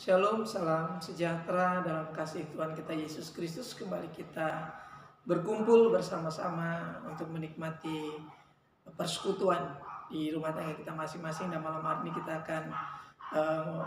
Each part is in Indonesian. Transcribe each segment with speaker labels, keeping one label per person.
Speaker 1: Shalom, salam sejahtera dalam kasih Tuhan kita Yesus Kristus. Kembali kita berkumpul bersama-sama untuk menikmati persekutuan di rumah tangga kita masing-masing. Dan malam hari ini kita akan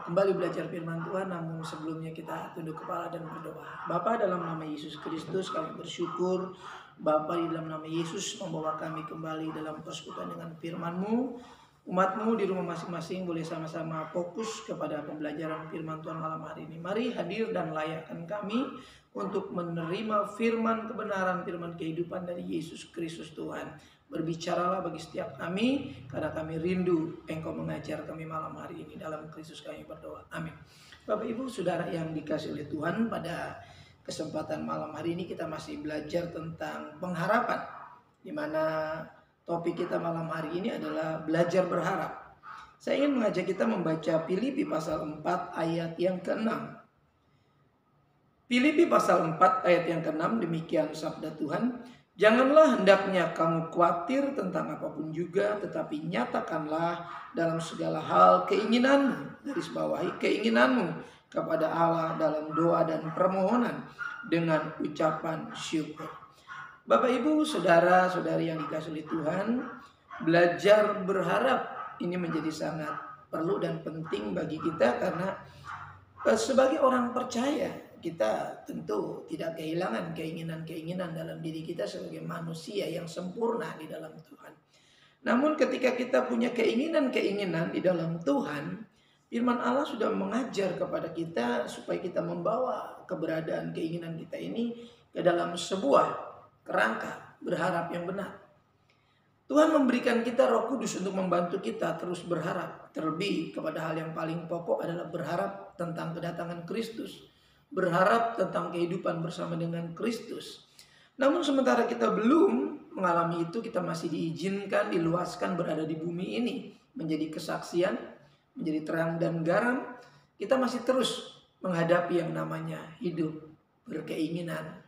Speaker 1: kembali belajar firman Tuhan. Namun sebelumnya kita tunduk kepala dan berdoa. Bapa, dalam nama Yesus Kristus kami bersyukur Bapa, di dalam nama Yesus membawa kami kembali dalam persekutuan dengan firman-Mu. Umat-Mu di rumah masing-masing boleh sama-sama fokus kepada pembelajaran firman Tuhan malam hari ini. Mari hadir dan layakkan kami untuk menerima firman kebenaran, firman kehidupan dari Yesus Kristus Tuhan. Berbicaralah bagi setiap kami, karena kami rindu Engkau mengajar kami malam hari ini. Dalam Kristus kami berdoa. Amin. Bapak Ibu Saudara yang dikasihi oleh Tuhan, pada kesempatan malam hari ini kita masih belajar tentang pengharapan, di mana topik kita malam hari ini adalah belajar berharap. Saya ingin mengajak kita membaca Filipi pasal 4 ayat yang ke-6. Filipi pasal 4 ayat yang ke-6, demikian sabda Tuhan. Janganlah hendaknya kamu khawatir tentang apapun juga, tetapi nyatakanlah dalam segala hal keinginanmu, garis bawahi keinginanmu kepada Allah dalam doa dan permohonan dengan ucapan syukur. Bapak Ibu Saudara-saudari yang dikasihi oleh Tuhan, belajar berharap ini menjadi sangat perlu dan penting bagi kita, karena sebagai orang percaya kita tentu tidak kehilangan keinginan-keinginan dalam diri kita sebagai manusia yang sempurna di dalam Tuhan. Namun ketika kita punya keinginan-keinginan di dalam Tuhan, firman Allah sudah mengajar kepada kita supaya kita membawa keberadaan keinginan kita ini ke dalam sebuah kerangka berharap yang benar. Tuhan memberikan kita Roh Kudus untuk membantu kita terus berharap. Terlebih kepada hal yang paling pokok adalah berharap tentang kedatangan Kristus, berharap tentang kehidupan bersama dengan Kristus. Namun sementara kita belum mengalami itu, kita masih diizinkan, diluaskan berada di bumi ini, menjadi kesaksian, menjadi terang dan garam. Kita masih terus menghadapi yang namanya hidup berkeinginan,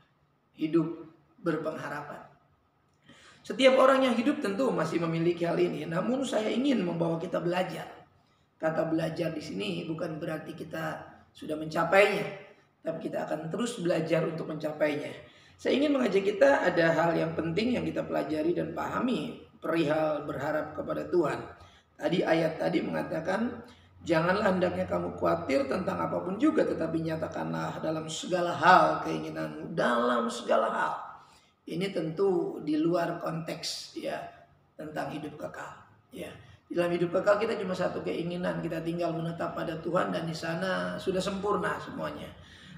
Speaker 1: hidup berpengharapan. Setiap orang yang hidup tentu masih memiliki hal ini. Namun saya ingin membawa kita belajar. Kata belajar di sini bukan berarti kita sudah mencapainya, tapi kita akan terus belajar untuk mencapainya. Saya ingin mengajak kita, ada hal yang penting yang kita pelajari dan pahami perihal berharap kepada Tuhan. Tadi ayat tadi mengatakan, janganlah hendaknya kamu khawatir tentang apapun juga, tetapi nyatakanlah dalam segala hal keinginanmu, dalam segala hal. Ini tentu di luar konteks ya tentang hidup kekal. Ya, dalam hidup kekal kita cuma satu keinginan, kita tinggal menetap pada Tuhan dan di sana sudah sempurna semuanya.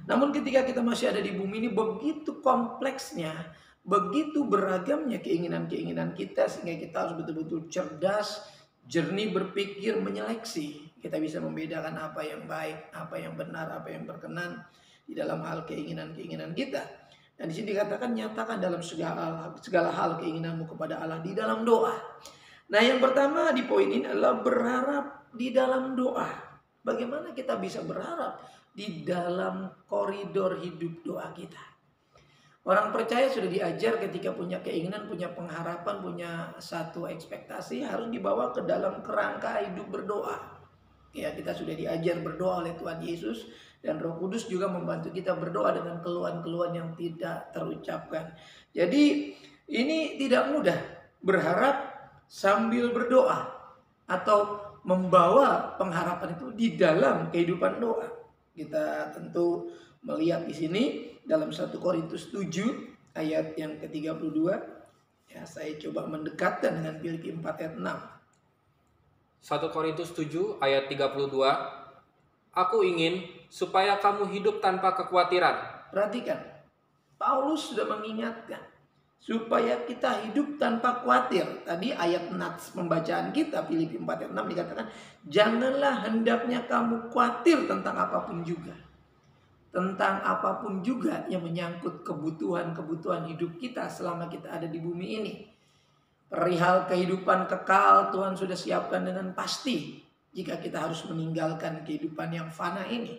Speaker 1: Namun ketika kita masih ada di bumi ini, begitu kompleksnya, begitu beragamnya keinginan-keinginan kita, sehingga kita harus betul-betul cerdas, jernih berpikir, menyeleksi. Kita bisa membedakan apa yang baik, apa yang benar, apa yang berkenan di dalam hal keinginan-keinginan kita. Dan di sini dikatakan, nyatakan dalam segala hal keinginanmu kepada Allah di dalam doa. Nah, yang pertama di poin ini adalah berharap di dalam doa. Bagaimana kita bisa berharap di dalam koridor hidup doa kita? Orang percaya sudah diajar ketika punya keinginan, punya pengharapan, punya satu ekspektasi, harus dibawa ke dalam kerangka hidup berdoa. Ya, kita sudah diajar berdoa oleh Tuhan Yesus, dan Roh Kudus juga membantu kita berdoa dengan keluhan-keluhan yang tidak terucapkan. Jadi ini tidak mudah berharap sambil berdoa, atau membawa pengharapan itu di dalam kehidupan doa. Kita tentu melihat di sini dalam 1 Korintus 7 ayat yang ke-32. Ya, saya coba mendekatkan dengan Filipi 4 ayat 6.
Speaker 2: 1 Korintus 7 ayat 32. Aku ingin supaya kamu hidup tanpa kekhawatiran.
Speaker 1: Perhatikan, Paulus sudah mengingatkan supaya kita hidup tanpa khawatir. Tadi ayat nats pembacaan kita Filipi 4 ayat 6 dikatakan, janganlah hendaknya kamu khawatir tentang apapun juga. Tentang apapun juga yang menyangkut kebutuhan-kebutuhan hidup kita selama kita ada di bumi ini. Perihal kehidupan kekal Tuhan sudah siapkan dengan pasti jika kita harus meninggalkan kehidupan yang fana ini.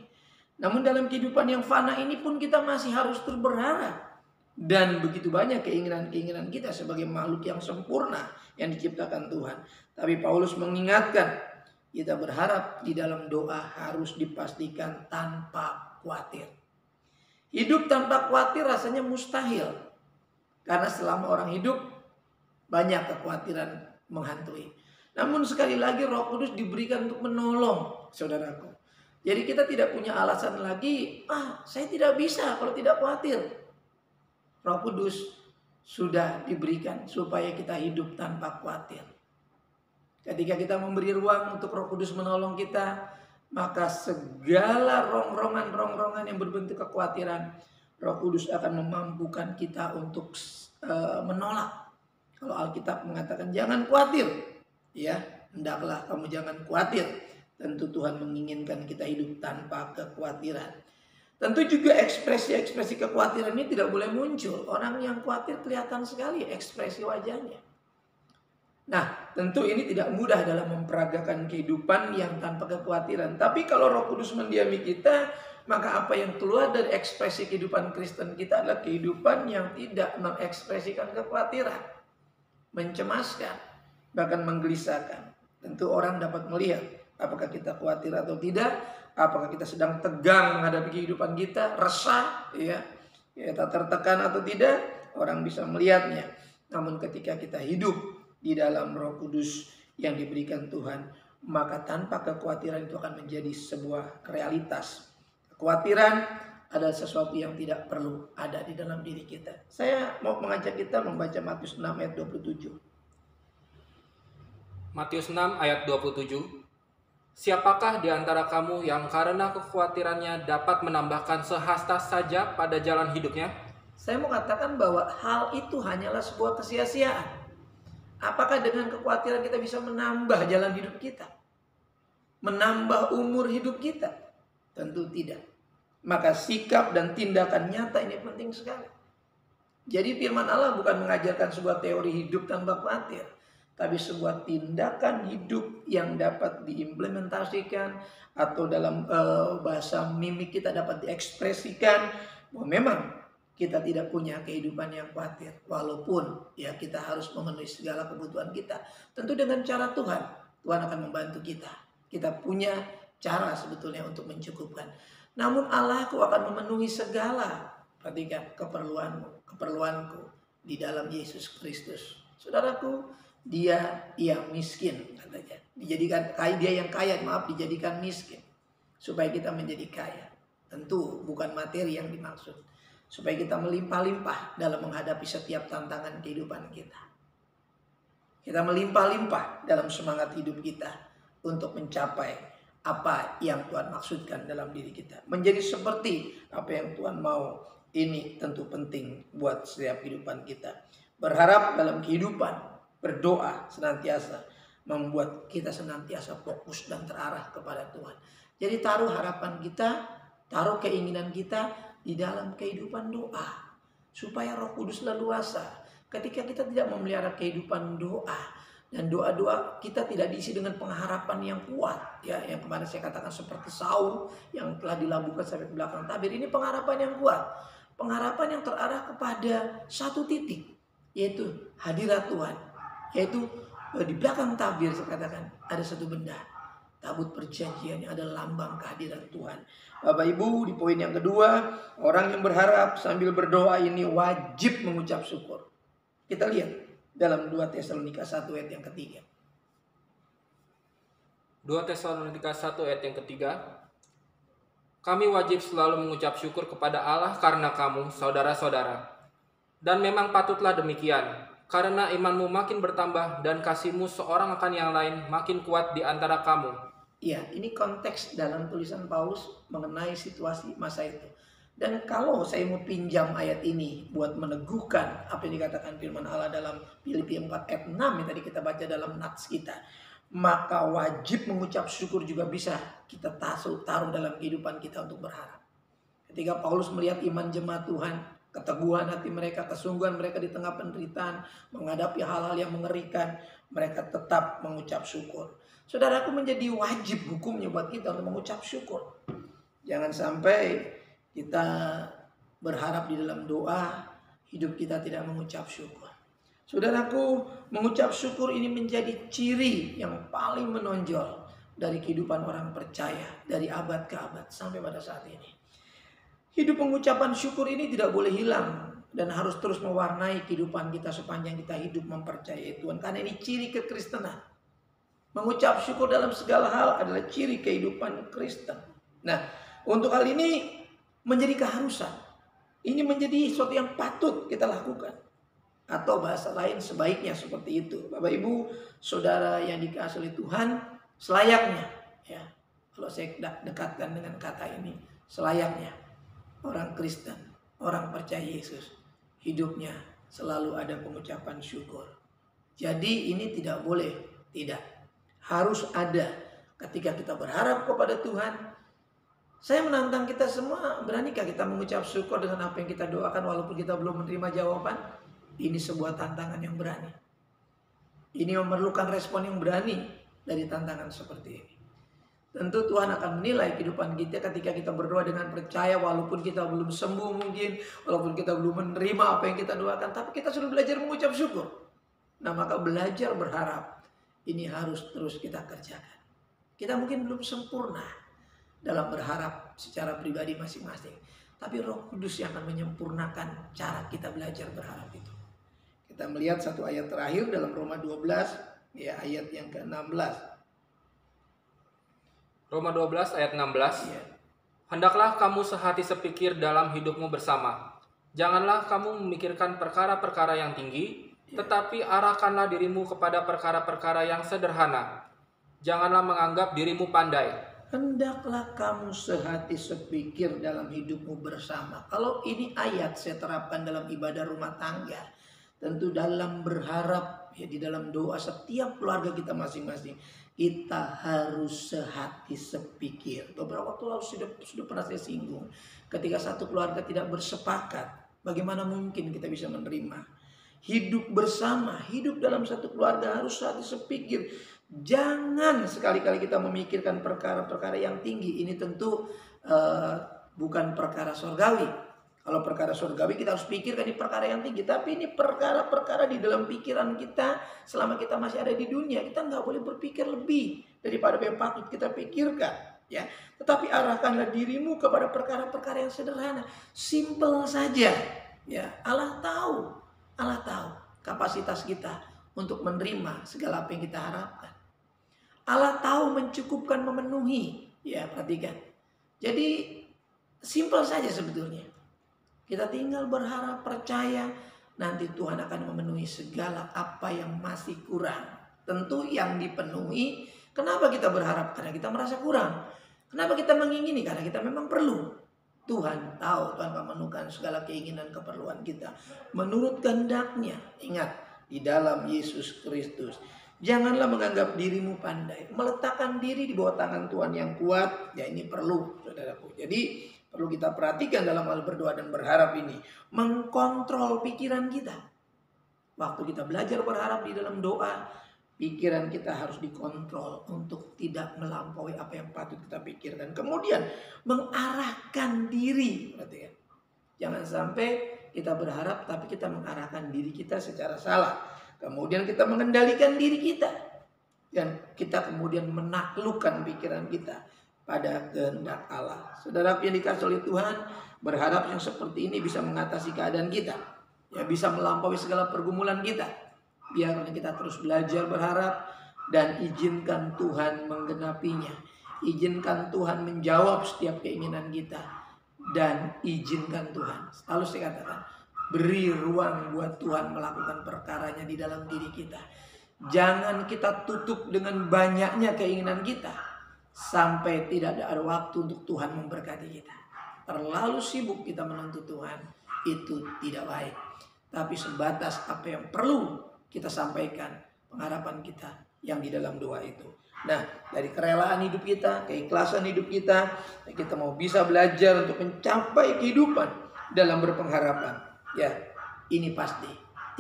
Speaker 1: Namun dalam kehidupan yang fana ini pun kita masih harus terus berharap. Dan begitu banyak keinginan-keinginan kita sebagai makhluk yang sempurna yang diciptakan Tuhan. Tapi Paulus mengingatkan Kita berharap di dalam doa harus dipastikan tanpa khawatir. Hidup tanpa khawatir rasanya mustahil. Karena selama orang hidup banyak kekhawatiran menghantui. Namun sekali lagi Roh Kudus diberikan untuk menolong saudaraku. Jadi kita tidak punya alasan lagi, saya tidak bisa kalau tidak khawatir. Roh Kudus sudah diberikan supaya kita hidup tanpa khawatir. Ketika kita memberi ruang untuk Roh Kudus menolong kita, maka segala rongrongan yang berbentuk kekhawatiran, Roh Kudus akan memampukan kita untuk menolak. Kalau Alkitab mengatakan jangan khawatir, ya, hendaklah kamu jangan khawatir. Tentu Tuhan menginginkan kita hidup tanpa kekhawatiran. Tentu juga ekspresi-ekspresi kekhawatiran ini tidak boleh muncul. Orang yang khawatir kelihatan sekali ekspresi wajahnya. Nah, tentu ini tidak mudah dalam memperagakan kehidupan yang tanpa kekhawatiran. Tapi kalau Roh Kudus mendiami kita, maka apa yang keluar dari ekspresi kehidupan Kristen kita adalah kehidupan yang tidak mengekspresikan kekhawatiran, mencemaskan, bahkan menggelisahkan. Tentu orang dapat melihat apakah kita khawatir atau tidak, apakah kita sedang tegang menghadapi kehidupan kita, resah, ya, kita tertekan atau tidak, orang bisa melihatnya. Namun ketika kita hidup di dalam Roh Kudus yang diberikan Tuhan, maka tanpa kekhawatiran itu akan menjadi sebuah realitas. Kekhawatiran adalah sesuatu yang tidak perlu ada di dalam diri kita. Saya mau mengajak kita membaca Matius 6 ayat 27.
Speaker 2: Matius 6 ayat 27. Siapakah di antara kamu yang karena kekhawatirannya dapat menambahkan sehasta saja pada jalan hidupnya?
Speaker 1: Saya mau katakan bahwa hal itu hanyalah sebuah kesia-siaan. Apakah dengan kekhawatiran kita bisa menambah jalan hidup kita? Menambah umur hidup kita? Tentu tidak. Maka sikap dan tindakan nyata ini penting sekali. Jadi firman Allah bukan mengajarkan sebuah teori hidup tanpa khawatir, tapi sebuah tindakan hidup yang dapat diimplementasikan atau dalam bahasa mimik kita dapat diekspresikan bahwa memang kita tidak punya kehidupan yang khawatir. Walaupun ya kita harus memenuhi segala kebutuhan kita. Tentu dengan cara Tuhan. Tuhan akan membantu kita. Kita punya cara sebetulnya untuk mencukupkan. Namun Allahku akan memenuhi segala, perhatikan, keperluanku di dalam Yesus Kristus. Saudaraku, dia yang miskin katanya. Dijadikan kaya, dia yang kaya, dijadikan miskin. Supaya kita menjadi kaya. Tentu bukan materi yang dimaksud. Supaya kita melimpah-limpah dalam menghadapi setiap tantangan kehidupan kita. Kita melimpah-limpah dalam semangat hidup kita untuk mencapai apa yang Tuhan maksudkan dalam diri kita. Menjadi seperti apa yang Tuhan mau, ini tentu penting buat setiap kehidupan kita. Berharap dalam kehidupan, berdoa senantiasa, membuat kita senantiasa fokus dan terarah kepada Tuhan. Jadi taruh harapan kita, taruh keinginan kita di dalam kehidupan doa, supaya Roh Kudus leluasa. Ketika kita tidak memelihara kehidupan doa, dan doa-doa kita tidak diisi dengan pengharapan yang kuat, ya, yang kemarin saya katakan seperti Saul yang telah dilabuhkan sampai ke belakang tabir. Ini pengharapan yang kuat, pengharapan yang terarah kepada satu titik, yaitu hadirat Tuhan, yaitu di belakang tabir saya katakan ada satu benda. Tabut perjanjian yang adalah lambang kehadiran Tuhan. Bapak Ibu, di poin yang kedua, orang yang berharap sambil berdoa ini wajib mengucap syukur. Kita lihat dalam 2 Tesalonika 1 ayat yang ketiga.
Speaker 2: 2 Tesalonika 1 ayat yang ketiga. Kami wajib selalu mengucap syukur kepada Allah karena kamu, saudara-saudara. Dan memang patutlah demikian, karena imanmu makin bertambah dan kasihmu seorang akan yang lain makin kuat di antara kamu.
Speaker 1: Ya, ini konteks dalam tulisan Paulus mengenai situasi masa itu. Dan kalau saya mau pinjam ayat ini buat meneguhkan apa yang dikatakan firman Allah dalam Filipi 4 ayat 6 yang tadi kita baca dalam nats kita, maka wajib mengucap syukur juga bisa kita taruh dalam kehidupan kita untuk berharap. Ketika Paulus melihat iman jemaat Tuhan, keteguhan hati mereka, kesungguhan mereka di tengah penderitaan, menghadapi hal-hal yang mengerikan, mereka tetap mengucap syukur. Saudaraku, menjadi wajib hukumnya buat kita untuk mengucap syukur. Jangan sampai kita berharap di dalam doa, hidup kita tidak mengucap syukur. Saudaraku, mengucap syukur ini menjadi ciri yang paling menonjol dari kehidupan orang percaya dari abad ke abad sampai pada saat ini. Hidup pengucapan syukur ini tidak boleh hilang dan harus terus mewarnai kehidupan kita sepanjang kita hidup mempercayai Tuhan, karena ini ciri kekristenan. Mengucap syukur dalam segala hal adalah ciri kehidupan Kristen. Nah, untuk hal ini menjadi keharusan. Ini menjadi sesuatu yang patut kita lakukan. Atau bahasa lain sebaiknya seperti itu. Bapak Ibu, saudara yang dikasihi oleh Tuhan, selayaknya, ya, kalau saya dekatkan dengan kata ini, selayaknya orang Kristen, orang percaya Yesus, hidupnya selalu ada pengucapan syukur. Jadi ini tidak boleh tidak. Harus ada ketika kita berharap kepada Tuhan. Saya menantang kita semua, beranikah kita mengucap syukur dengan apa yang kita doakan walaupun kita belum menerima jawaban? Ini sebuah tantangan yang berani. Ini memerlukan respon yang berani dari tantangan seperti ini. Tentu Tuhan akan menilai kehidupan kita ketika kita berdoa dengan percaya walaupun kita belum sembuh mungkin, walaupun kita belum menerima apa yang kita doakan, tapi kita sudah belajar mengucap syukur. Nah, maka belajar berharap ini harus terus kita kerjakan. Kita mungkin belum sempurna dalam berharap secara pribadi masing-masing, tapi Roh Kudus yang akan menyempurnakan cara kita belajar berharap itu. Kita melihat satu ayat terakhir dalam Roma 12, ya, ayat yang ke-16.
Speaker 2: Roma 12 ayat 16.
Speaker 1: Ya.
Speaker 2: Hendaklah kamu sehati sepikir dalam hidupmu bersama. Janganlah kamu memikirkan perkara-perkara yang tinggi, tetapi arahkanlah dirimu kepada perkara-perkara yang sederhana. Janganlah menganggap dirimu pandai.
Speaker 1: Hendaklah kamu sehati sepikir dalam hidupmu bersama. Kalau ini ayat saya terapkan dalam ibadah rumah tangga, tentu dalam berharap, ya, di dalam doa setiap keluarga kita masing-masing, kita harus sehati sepikir. Beberapa waktu lalu sudah pernah saya singgung, ketika satu keluarga tidak bersepakat, bagaimana mungkin kita bisa menerima? Hidup bersama, hidup dalam satu keluarga harus sehati sepikir. Jangan sekali-kali kita memikirkan perkara-perkara yang tinggi. Ini tentu bukan perkara surgawi. Kalau perkara surgawi kita harus pikirkan di perkara yang tinggi. Tapi ini perkara-perkara di dalam pikiran kita selama kita masih ada di dunia. Kita nggak boleh berpikir lebih daripada yang patut kita pikirkan. Ya, tetapi arahkanlah dirimu kepada perkara-perkara yang sederhana. Simple saja. Ya, Allah tahu kapasitas kita untuk menerima segala apa yang kita harapkan. Allah tahu mencukupkan, memenuhi. Ya, perhatikan. Jadi simple saja sebetulnya. Kita tinggal berharap, percaya, nanti Tuhan akan memenuhi segala apa yang masih kurang. Tentu yang dipenuhi. Kenapa kita berharap? Karena kita merasa kurang. Kenapa kita mengingini? Karena kita memang perlu. Tuhan tahu, Tuhan akan memenuhkan segala keinginan keperluan kita menurut kehendak-Nya. Ingat, di dalam Yesus Kristus. Janganlah menganggap dirimu pandai. Meletakkan diri di bawah tangan Tuhan yang kuat, ya ini perlu, saudaraku. Jadi perlu kita perhatikan dalam hal berdoa dan berharap ini. Mengkontrol pikiran kita. Waktu kita belajar berharap di dalam doa, pikiran kita harus dikontrol untuk tidak melampaui apa yang patut kita pikirkan. Kemudian mengarahkan diri. Perhatikan. Jangan sampai kita berharap tapi kita mengarahkan diri kita secara salah. Kemudian kita mengendalikan diri kita. Dan kita kemudian menaklukkan pikiran kita pada kehendak Allah. Saudara yang dikasihi oleh Tuhan, berharap yang seperti ini bisa mengatasi keadaan kita. Ya, bisa melampaui segala pergumulan kita. Biarlah kita terus belajar berharap dan izinkan Tuhan menggenapinya. Izinkan Tuhan menjawab setiap keinginan kita. Dan izinkan Tuhan, selalu saya katakan, beri ruang buat Tuhan melakukan perkaranya di dalam diri kita. Jangan kita tutup dengan banyaknya keinginan kita sampai tidak ada waktu untuk Tuhan memberkati kita. Terlalu sibuk kita menuntut Tuhan, itu tidak baik. Tapi sebatas apa yang perlu kita sampaikan, pengharapan kita yang di dalam doa itu. Nah, dari kerelaan hidup kita, keikhlasan hidup kita mau bisa belajar untuk mencapai kehidupan dalam berpengharapan. Ya, ini pasti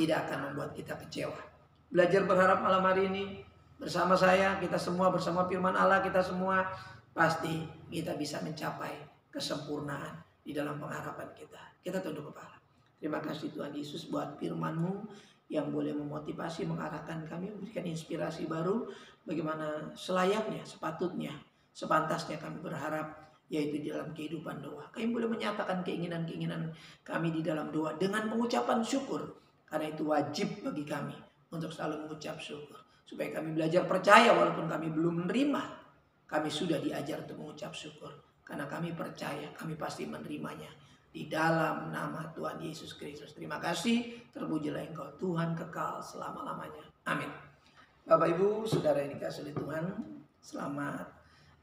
Speaker 1: tidak akan membuat kita kecewa. Belajar berharap malam hari ini bersama saya, kita semua bersama firman Allah, kita semua pasti kita bisa mencapai kesempurnaan di dalam pengharapan kita. Kita tunduk kepala. Terima kasih Tuhan Yesus buat firman-Mu yang boleh memotivasi, mengarahkan kami, memberikan inspirasi baru bagaimana selayaknya, sepatutnya, sepantasnya kami berharap, yaitu di dalam kehidupan doa. Kami boleh menyatakan keinginan-keinginan kami di dalam doa dengan pengucapan syukur, karena itu wajib bagi kami untuk selalu mengucap syukur, supaya kami belajar percaya walaupun kami belum menerima, kami sudah diajar untuk mengucap syukur, karena kami percaya kami pasti menerimanya. Di dalam nama Tuhan Yesus Kristus. Terima kasih. Terpujilah Engkau Tuhan kekal selama-lamanya. Amin. Bapak Ibu, saudara yang dikasihi Tuhan, selamat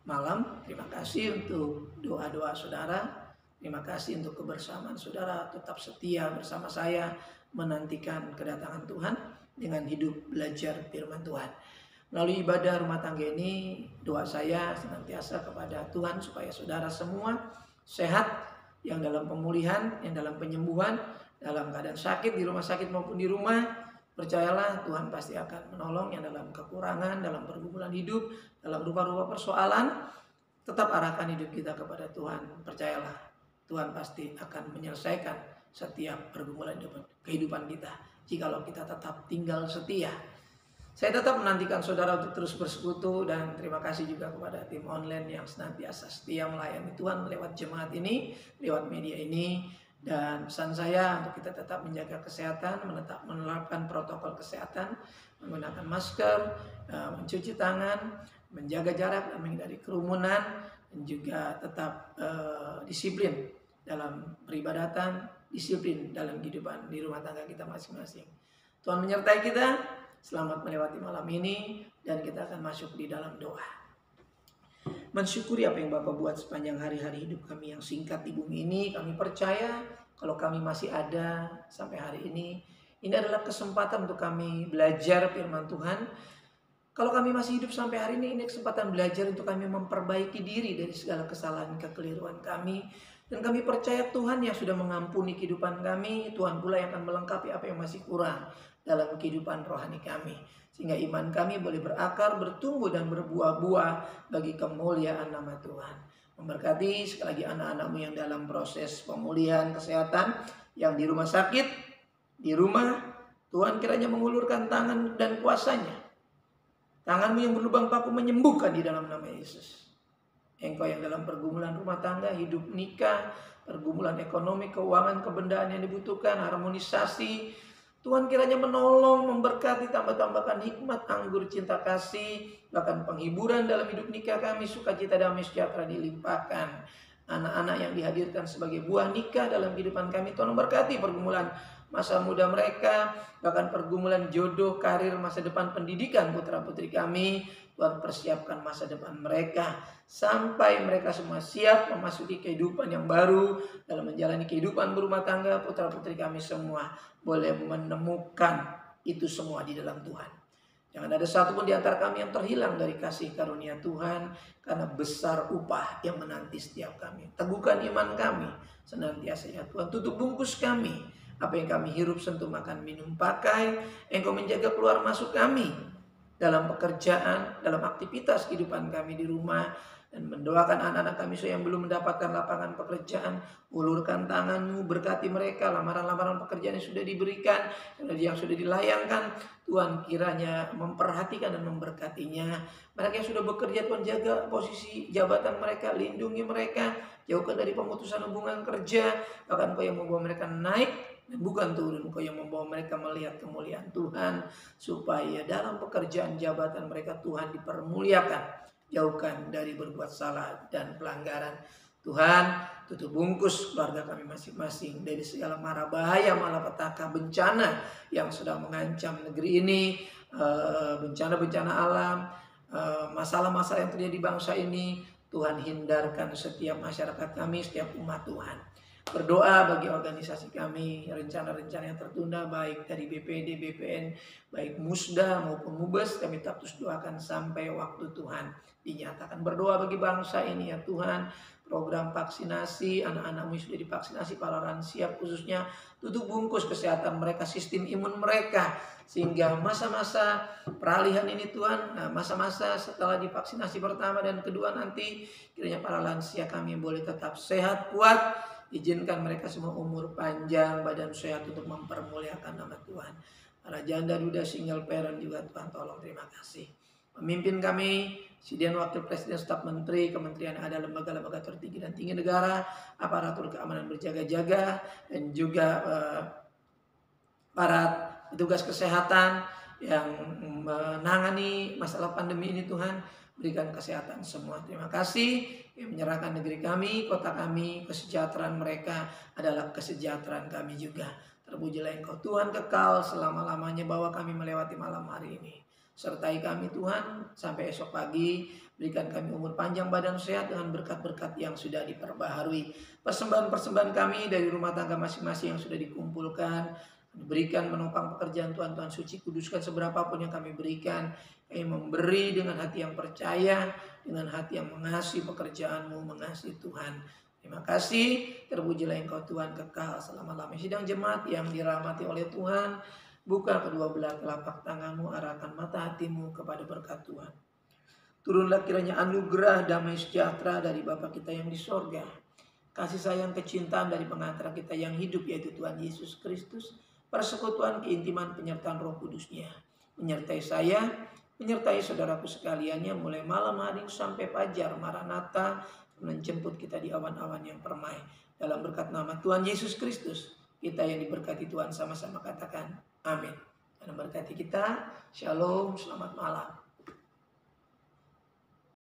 Speaker 1: malam. Terima kasih untuk doa-doa saudara. Terima kasih untuk kebersamaan saudara. Tetap setia bersama saya menantikan kedatangan Tuhan dengan hidup belajar firman Tuhan. Melalui ibadah rumah tangga ini, doa saya senantiasa kepada Tuhan supaya saudara semua sehat, yang dalam pemulihan, yang dalam penyembuhan, dalam keadaan sakit, di rumah sakit maupun di rumah. Percayalah Tuhan pasti akan menolong yang dalam kekurangan, dalam pergumulan hidup, dalam rupa-rupa persoalan. Tetap arahkan hidup kita kepada Tuhan. Percayalah Tuhan pasti akan menyelesaikan setiap pergumulan kehidupan kita, jikalau kita tetap tinggal setia. Saya tetap menantikan saudara untuk terus bersekutu, dan terima kasih juga kepada tim online yang senantiasa setia melayani Tuhan lewat jemaat ini, lewat media ini. Dan pesan saya untuk kita tetap menjaga kesehatan, menerapkan protokol kesehatan, menggunakan masker, mencuci tangan, menjaga jarak dan menghindari kerumunan, dan juga tetap disiplin dalam peribadatan, disiplin dalam kehidupan di rumah tangga kita masing-masing. Tuhan menyertai kita. Selamat melewati malam ini, dan kita akan masuk di dalam doa. Mensyukuri apa yang Bapak buat sepanjang hari-hari hidup kami yang singkat di bumi ini. Kami percaya kalau kami masih ada sampai hari ini adalah kesempatan untuk kami belajar firman Tuhan. Kalau kami masih hidup sampai hari ini kesempatan belajar untuk kami memperbaiki diri dari segala kesalahan, kekeliruan kami. Dan kami percaya Tuhan yang sudah mengampuni kehidupan kami, Tuhan pula yang akan melengkapi apa yang masih kurang dalam kehidupan rohani kami, sehingga iman kami boleh berakar, bertumbuh dan berbuah-buah bagi kemuliaan nama Tuhan. Memberkati sekali lagi anak-anakmu yang dalam proses pemulihan kesehatan, yang di rumah sakit, di rumah, Tuhan kiranya mengulurkan tangan dan kuasanya. Tanganmu yang berlubang paku menyembuhkan di dalam nama Yesus. Engkau yang dalam pergumulan rumah tangga, hidup nikah, pergumulan ekonomi, keuangan, kebendaan yang dibutuhkan, harmonisasi, Tuhan kiranya menolong, memberkati, tambah-tambahkan hikmat, anggur, cinta kasih, bahkan penghiburan dalam hidup nikah kami, sukacita, damai, sejahtera dilimpahkan. Anak-anak yang dihadirkan sebagai buah nikah dalam kehidupan kami, Tuhan memberkati pergumulan masa muda mereka, bahkan pergumulan jodoh, karir, masa depan, pendidikan putra-putri kami. Tuhan persiapkan masa depan mereka sampai mereka semua siap memasuki kehidupan yang baru dalam menjalani kehidupan berumah tangga. Putra-putri kami semua boleh menemukan itu semua di dalam Tuhan. Jangan ada satupun di antara kami yang terhilang dari kasih karunia Tuhan, karena besar upah yang menanti setiap kami. Teguhkan iman kami senantiasa ya Tuhan. Tutup bungkus kami, apa yang kami hirup, sentuh, makan, minum, pakai. Engkau menjaga keluar masuk kami dalam pekerjaan, dalam aktivitas kehidupan kami di rumah, dan mendoakan anak-anak kami yang belum mendapatkan lapangan pekerjaan. Ulurkan tangan-Mu, berkati mereka, lamaran-lamaran pekerjaan yang sudah diberikan, yang sudah dilayangkan. Tuhan kiranya memperhatikan dan memberkatinya. Mereka yang sudah bekerja, Tuhan jaga posisi jabatan mereka, lindungi mereka, jauhkan dari pemutusan hubungan kerja. Bahkan Kau yang membawa mereka naik dan bukan turun, Kau yang membawa mereka melihat kemuliaan Tuhan, supaya dalam pekerjaan jabatan mereka Tuhan dipermuliakan. Jauhkan dari berbuat salah dan pelanggaran. Tuhan, tutup bungkus keluarga kami masing-masing dari segala mara bahaya, malapetaka, bencana yang sedang mengancam negeri ini, bencana-bencana alam, masalah-masalah yang terjadi di bangsa ini. Tuhan hindarkan setiap masyarakat kami, setiap umat Tuhan. Berdoa bagi organisasi kami, rencana-rencana yang tertunda, baik dari BPD, BPN, baik Musda maupun Mubes, kami tetap terus doakan sampai waktu Tuhan dinyatakan. Berdoa bagi bangsa ini ya Tuhan, program vaksinasi, anak-anak sudah divaksinasi, para lansia khususnya, tutup bungkus kesehatan mereka, sistem imun mereka, sehingga masa-masa peralihan ini Tuhan, masa-masa setelah divaksinasi pertama dan kedua nanti, kiranya para lansia kami boleh tetap sehat, kuat. Izinkan mereka semua umur panjang, badan sehat untuk mempermuliakan nama Tuhan. para janda duda single parent juga Tuhan tolong, terima kasih. Pemimpin kami, Presiden Wakil Presiden Staf Menteri, Kementerian ada lembaga-lembaga tertinggi dan tinggi negara, aparatur keamanan berjaga-jaga, dan juga para petugas kesehatan yang menangani masalah pandemi ini. Tuhan, berikan kesehatan semua. Terima kasih yang menyerahkan negeri kami, kota kami, kesejahteraan mereka adalah kesejahteraan kami juga. Terpujilah Engkau Tuhan kekal selama-lamanya bahwa kami melewati malam hari ini. Sertai kami Tuhan sampai esok pagi. Berikan kami umur panjang, badan sehat dengan berkat-berkat yang sudah diperbaharui. Persembahan-persembahan kami dari rumah tangga masing-masing yang sudah dikumpulkan, berikan menopang pekerjaan Tuhan. Tuhan suci kuduskan seberapa pun yang kami berikan. Kami memberi dengan hati yang percaya, dengan hati yang mengasihi pekerjaan-Mu, mengasihi Tuhan. Terima kasih, terpujilah Engkau Tuhan kekal selama-lamanya. Sidang jemaat yang dirahmati oleh Tuhan, buka kedua belah telapak tanganmu, arahkan mata hatimu kepada berkat Tuhan. Turunlah kiranya anugerah damai sejahtera dari Bapa kita yang di sorga, kasih sayang kecintaan dari pengantar kita yang hidup yaitu Tuhan Yesus Kristus, persekutuan keintiman penyertaan Roh Kudus-Nya menyertai saya, menyertai saudaraku sekaliannya mulai malam hari sampai fajar Maranatha, menjemput kita di awan-awan yang permai. Dalam berkat nama Tuhan Yesus Kristus, kita yang diberkati Tuhan sama-sama katakan amin. Dan memberkati kita, shalom, selamat malam.